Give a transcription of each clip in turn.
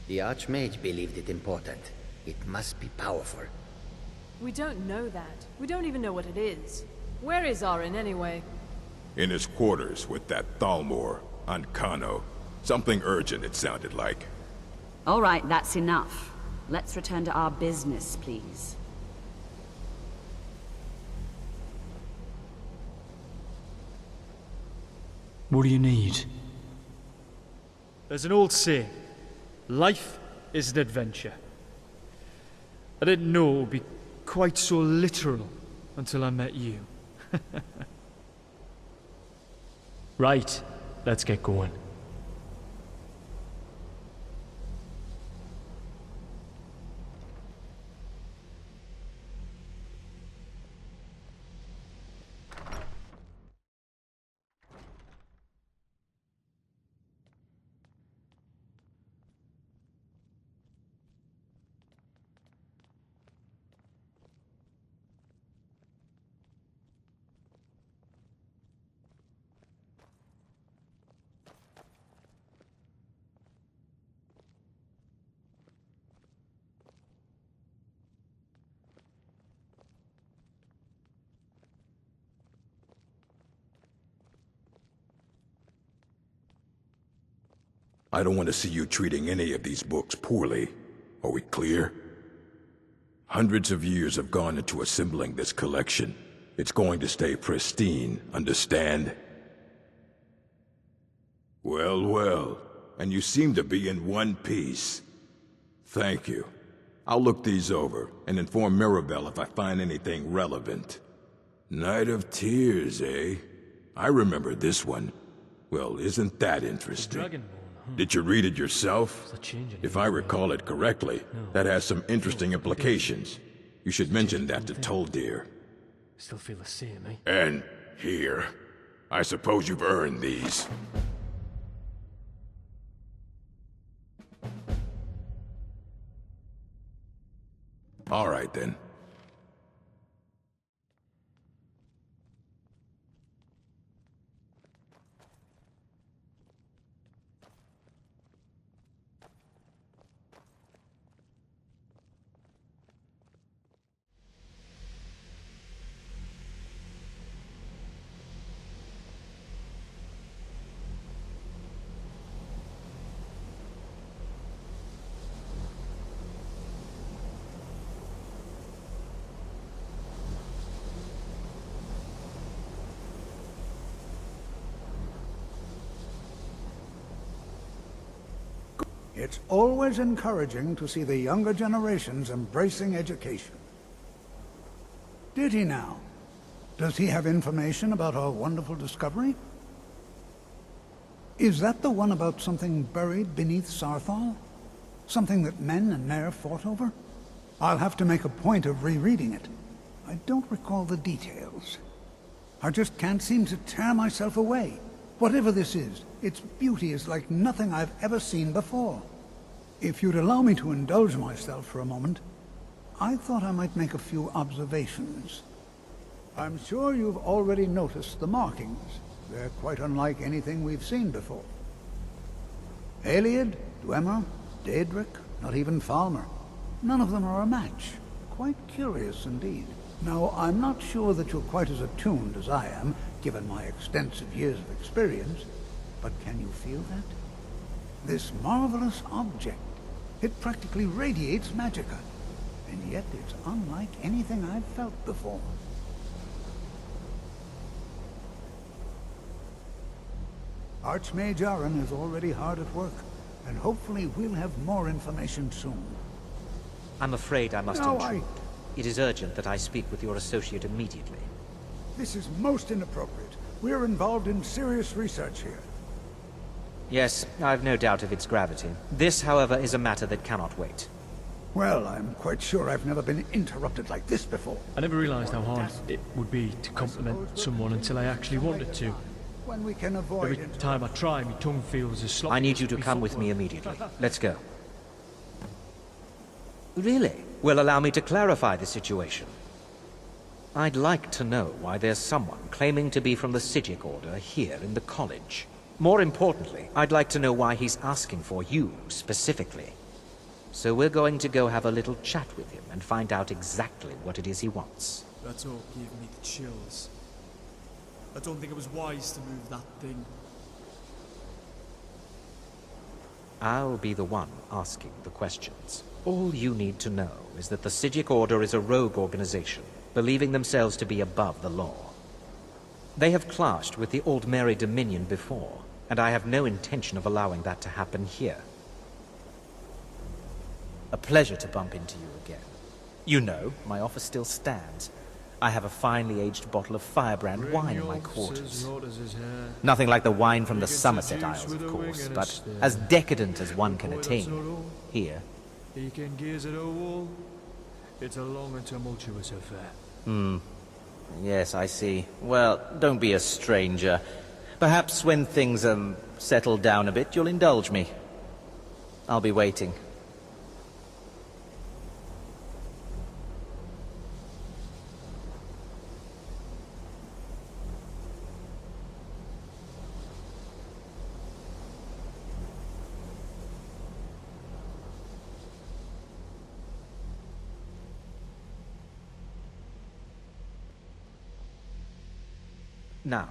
The Archmage believed it important. It must be powerful. We don't know that. We don't even know what it is. Where is Arin anyway? In his quarters with that Thalmor on Kano. Something urgent, it sounded like. All right, that's enough. Let's return to our business, please. What do you need? There's an old saying, life is an adventure. I didn't know it would be quite so literal until I met you. Right, let's get going. I don't want to see you treating any of these books poorly. Are we clear? Hundreds of years have gone into assembling this collection. It's going to stay pristine, understand? Well, well. And you seem to be in one piece. Thank you. I'll look these over and inform Mirabelle if I find anything relevant. Night of Tears, eh? I remember this one. Well, isn't that interesting? Did you read it yourself? If I recall it correctly, that has some interesting implications. You should mention that to Toldir. Still feel the same, eh? And here. I suppose you've earned these. All right, then. It's always encouraging to see the younger generations embracing education. Did he now? Does he have information about our wonderful discovery? Is that the one about something buried beneath Sarthal? Something that men and Nair fought over? I'll have to make a point of rereading it. I don't recall the details. I just can't seem to tear myself away. Whatever this is, its beauty is like nothing I've ever seen before. If you'd allow me to indulge myself for a moment, I thought I might make a few observations. I'm sure you've already noticed the markings. They're quite unlike anything we've seen before. Ayleid, Dwemer, Daedric, not even Falmer. None of them are a match. Quite curious indeed. Now, I'm not sure that you're quite as attuned as I am, given my extensive years of experience, but can you feel that? This marvelous object, it practically radiates magicka, and yet it's unlike anything I've felt before. Archmage Arin is already hard at work, and hopefully we'll have more information soon. I'm afraid I must No, intrude. It is urgent that I speak with your associate immediately. This is most inappropriate. We're involved in serious research here. Yes, I've no doubt of its gravity. This, however, is a matter that cannot wait. Well, I'm quite sure I've never been interrupted like this before. I never realized how hard it would be to compliment someone until I actually wanted to. When we can avoid Every time I try, my tongue feels as sloppy. I need you to as come with before. me immediately. Let's go. Really? Well, allow me to clarify the situation. I'd like to know why there's someone claiming to be from the Psijic Order here in the college. More importantly, I'd like to know why he's asking for you, specifically. so we're going to go have a little chat with him and find out exactly what it is he wants. That all gave me the chills. I don't think it was wise to move that thing. I'll be the one asking the questions. All you need to know is that the Psijic Order is a rogue organization, believing themselves to be above the law. They have clashed with the Old Mary Dominion before, and I have no intention of allowing that to happen here. A pleasure to bump into you again. You know, my offer still stands. I have a finely aged bottle of firebrand wine in my quarters. Nothing like the wine from the Somerset Isles, of course, but as decadent as one can attain here. He can gaze at a wall. It's a long and tumultuous affair. Yes, I see. Well, don't be a stranger. Perhaps when things, settle down a bit, you'll indulge me. I'll be waiting. Now,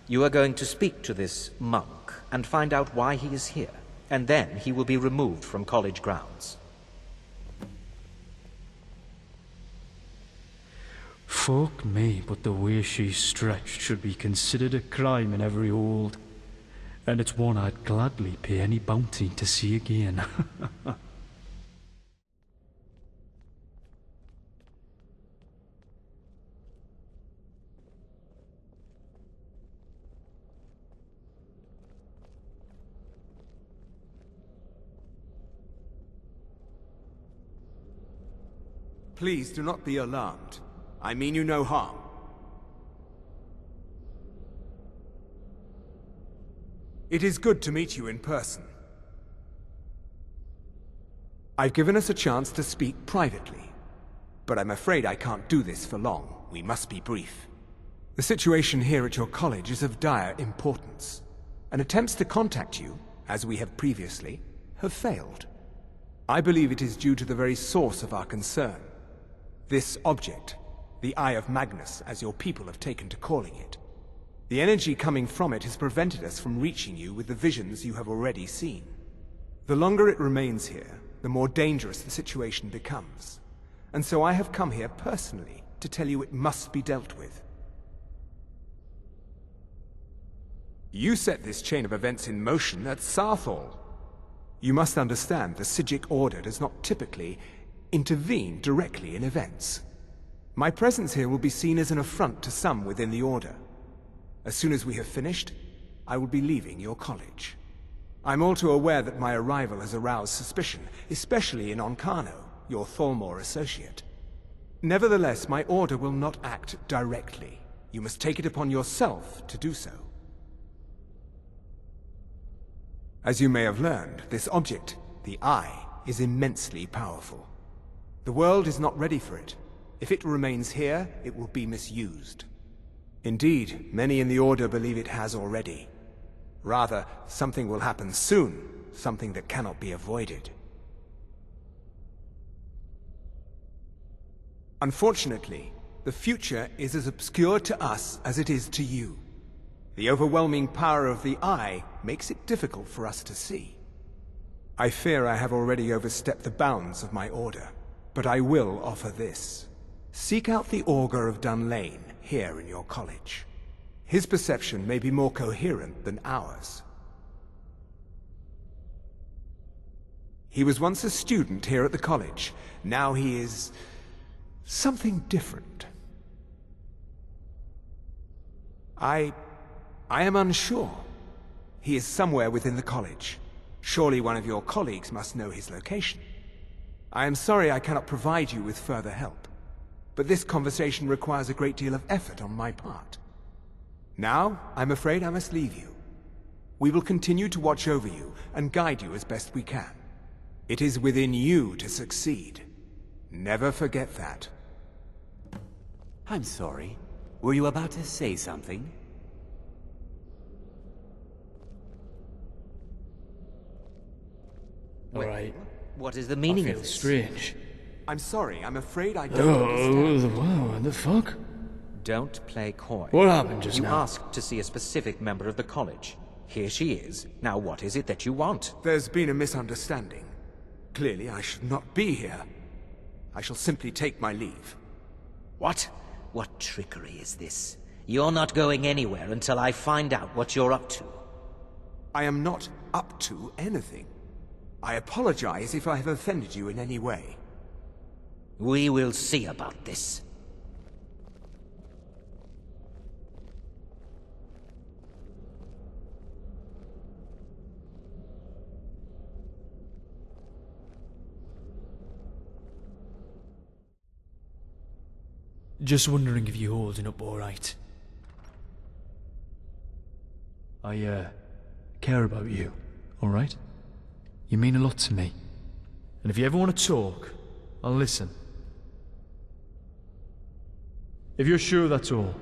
you are going to speak to this monk and find out why he is here, and then he will be removed from college grounds. Fuck me, but the way she's stretched should be considered a crime in every hold. And it's one I'd gladly pay any bounty to see again. Please do not be alarmed. I mean you no harm. It is good to meet you in person. I've given us a chance to speak privately, but I'm afraid I can't do this for long. We must be brief. The situation here at your college is of dire importance, and attempts to contact you, as we have previously, have failed. I believe it is due to the very source of our concern. This object, the Eye of Magnus, as your people have taken to calling it. The energy coming from it has prevented us from reaching you with the visions you have already seen. The longer it remains here, the more dangerous the situation becomes. And so I have come here personally to tell you it must be dealt with. You set this chain of events in motion at Sarthal. You must understand the Psijic Order does not typically intervene directly in events. My presence here will be seen as an affront to some within the Order. As soon as we have finished, I will be leaving your college. I'm all too aware that my arrival has aroused suspicion, especially in Onkano, your Thalmor associate. Nevertheless, my Order will not act directly. You must take it upon yourself to do so. As you may have learned, this object, the Eye, is immensely powerful. The world is not ready for it. If it remains here, it will be misused. Indeed, many in the Order believe it has already. Rather, something will happen soon, something that cannot be avoided. Unfortunately, the future is as obscure to us as it is to you. The overwhelming power of the Eye makes it difficult for us to see. I fear I have already overstepped the bounds of my Order. But I will offer this. Seek out the Augur of Dunlane here in your college. His perception may be more coherent than ours. He was once a student here at the college. Now he is something different. I am unsure. He is somewhere within the college. Surely one of your colleagues must know his location. I am sorry I cannot provide you with further help, but this conversation requires a great deal of effort on my part. Now, I'm afraid I must leave you. We will continue to watch over you and guide you as best we can. It is within you to succeed. Never forget that. I'm sorry. Were you about to say something? Alright, What is the I meaning feel of this? strange. I'm sorry, I'm afraid I don't understand. Wow, what the fuck? Don't play coy. What happened just You now? asked to see a specific member of the college. Here she is. Now what is it that you want? There's been a misunderstanding. Clearly, I should not be here. I shall simply take my leave. What? What trickery is this? You're not going anywhere until I find out what you're up to. I am not up to anything. I apologize if I have offended you in any way. We will see about this. Just wondering if you're holding up alright. I, care about you, alright? You mean a lot to me. And if you ever want to talk, I'll listen. If you're sure that's all.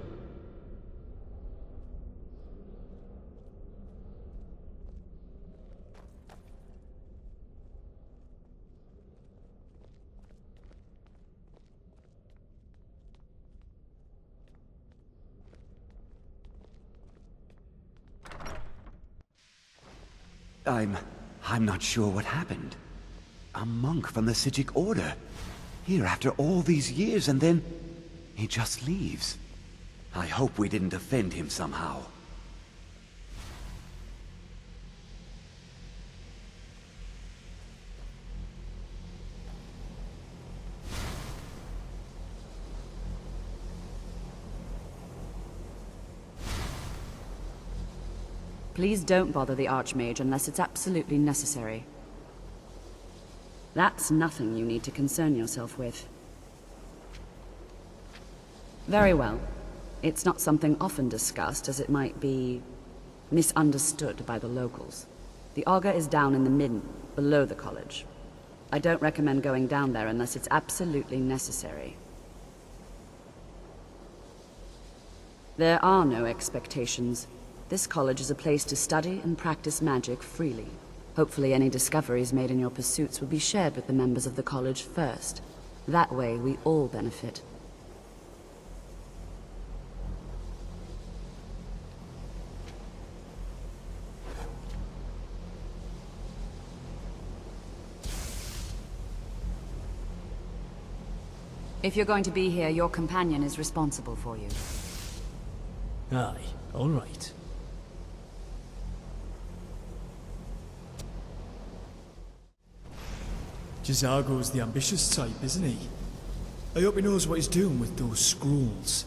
I'm not sure what happened. A monk from the Sijic Order. Here after all these years, and then he just leaves. I hope we didn't offend him somehow. Please don't bother the Archmage unless it's absolutely necessary. That's nothing you need to concern yourself with. Very well. It's not something often discussed, as it might be misunderstood by the locals. The Augur is down in the midden, below the college. I don't recommend going down there unless it's absolutely necessary. There are no expectations. This college is a place to study and practice magic freely. Hopefully any discoveries made in your pursuits will be shared with the members of the college first. That way we all benefit. If you're going to be here, your companion is responsible for you. Aye, alright. J'zargo's the ambitious type, isn't he? I hope he knows what he's doing with those scrolls.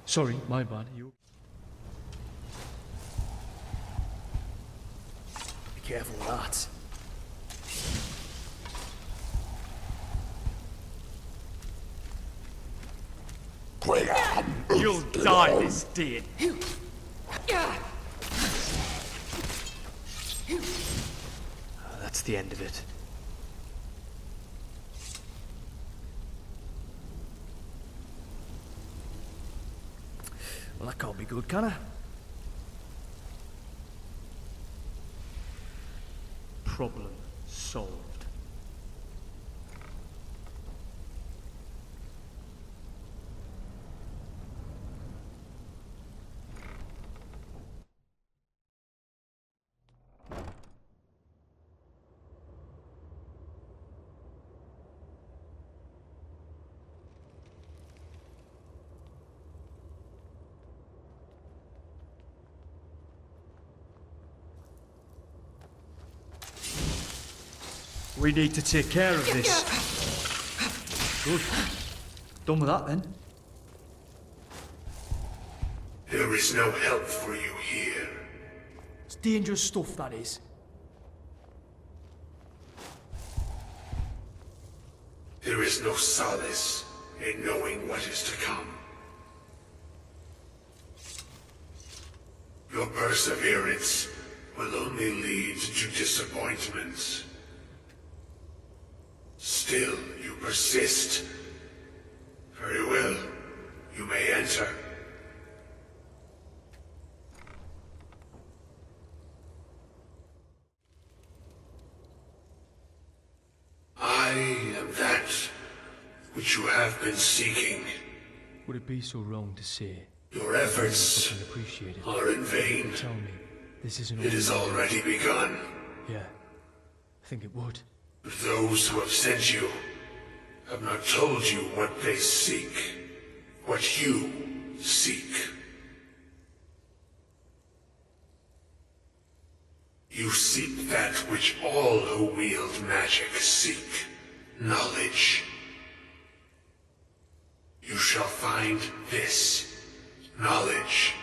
Sorry, my bad. You... Be careful with that. You'll die this day. That's the end of it. Well, that can't be good, can it? Problem solved. We need to take care of this. Good. Done with that then. There is no help for you here. It's dangerous stuff, that is. There is no solace in knowing what is to come. Your perseverance will only lead to disappointment. Still, you persist. Very well. You may enter. I am that which you have been seeking. Would it be so wrong to say Your efforts appreciate it? are in vain. Tell me, this isn't It has already begun. Yeah, I think it would. But those who have sent you have not told you what they seek, what you seek. You seek that which all who wield magic seek, knowledge. You shall find this. Knowledge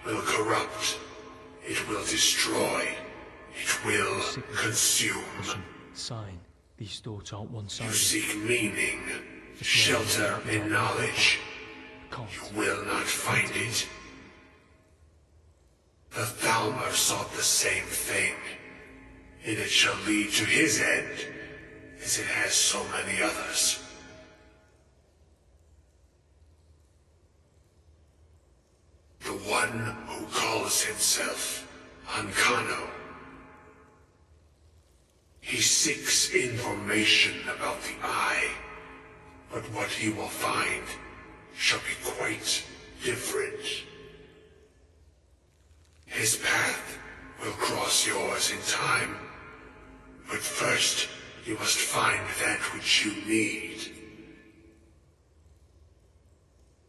will corrupt. It will destroy. It will consume. Sign, these thoughts aren't You one-sided. seek meaning, shelter in knowledge. You will not find it. The Thalmor sought the same thing, and it shall lead to his end, as it has so many others. The one who calls himself Ancano. He seeks information about the Eye, but what he will find shall be quite different. His path will cross yours in time, but first you must find that which you need.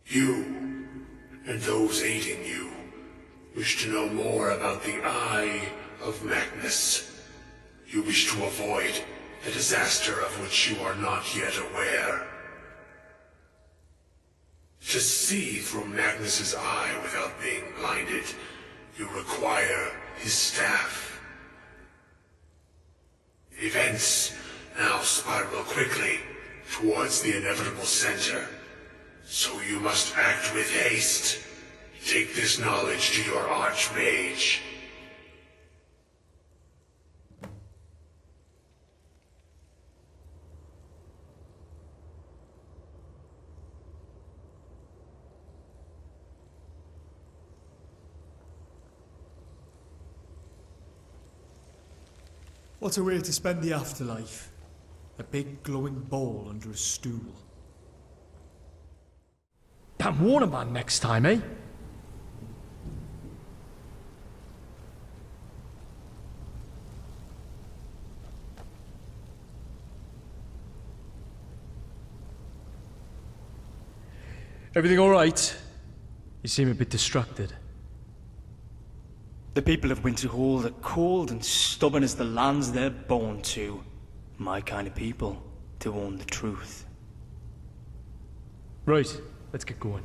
You, and those aiding you, wish to know more about the Eye of Magnus. You wish to avoid the disaster of which you are not yet aware. To see through Magnus's eye without being blinded, you require his staff. Events now spiral quickly towards the inevitable center, so you must act with haste. Take this knowledge to your Archmage. What a way to spend the afterlife. A big glowing ball under a stool. Damn Waterman next time, eh? Everything all right? You seem a bit distracted. The people of Winterhold are cold and stubborn as the lands they're born to. My kind of people, to own the truth. Right, let's get going.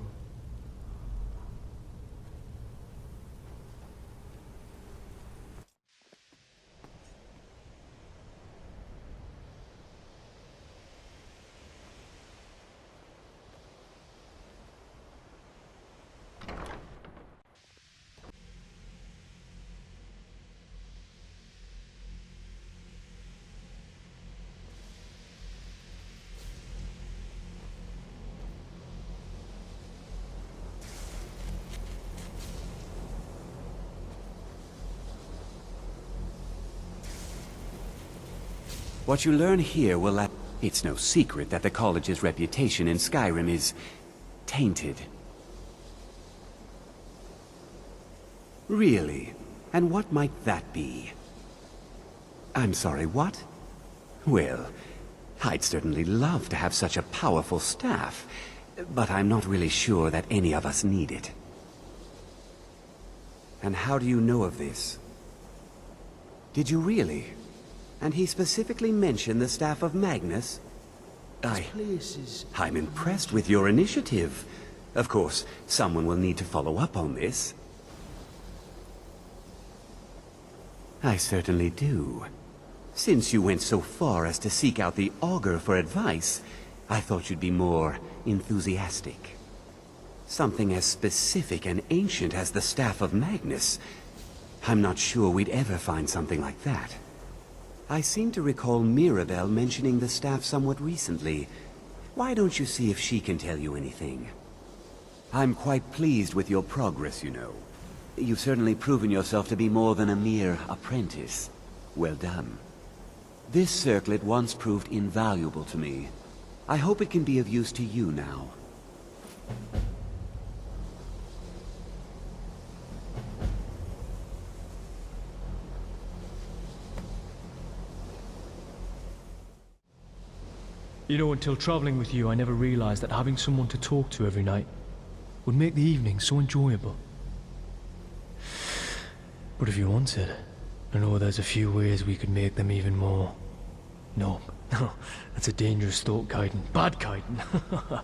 What you learn here will let... It's no secret that the college's reputation in Skyrim is... tainted. Really? And what might that be? I'm sorry, what? Well, I'd certainly love to have such a powerful staff, but I'm not really sure that any of us need it. And how do you know of this? Did you really? And he specifically mentioned the staff of Magnus? I'm impressed with your initiative. Of course, someone will need to follow up on this. I certainly do. Since you went so far as to seek out the Augur for advice, I thought you'd be more enthusiastic. Something as specific and ancient as the staff of Magnus. I'm not sure we'd ever find something like that. I seem to recall Mirabelle mentioning the staff somewhat recently. Why don't you see if she can tell you anything? I'm quite pleased with your progress, you know. You've certainly proven yourself to be more than a mere apprentice. Well done. This circlet once proved invaluable to me. I hope it can be of use to you now. You know, until traveling with you, I never realized that having someone to talk to every night would make the evening so enjoyable. But if you wanted, I know there's a few ways we could make them even more. No, that's a dangerous thought, Kaidan. Bad Kaidan.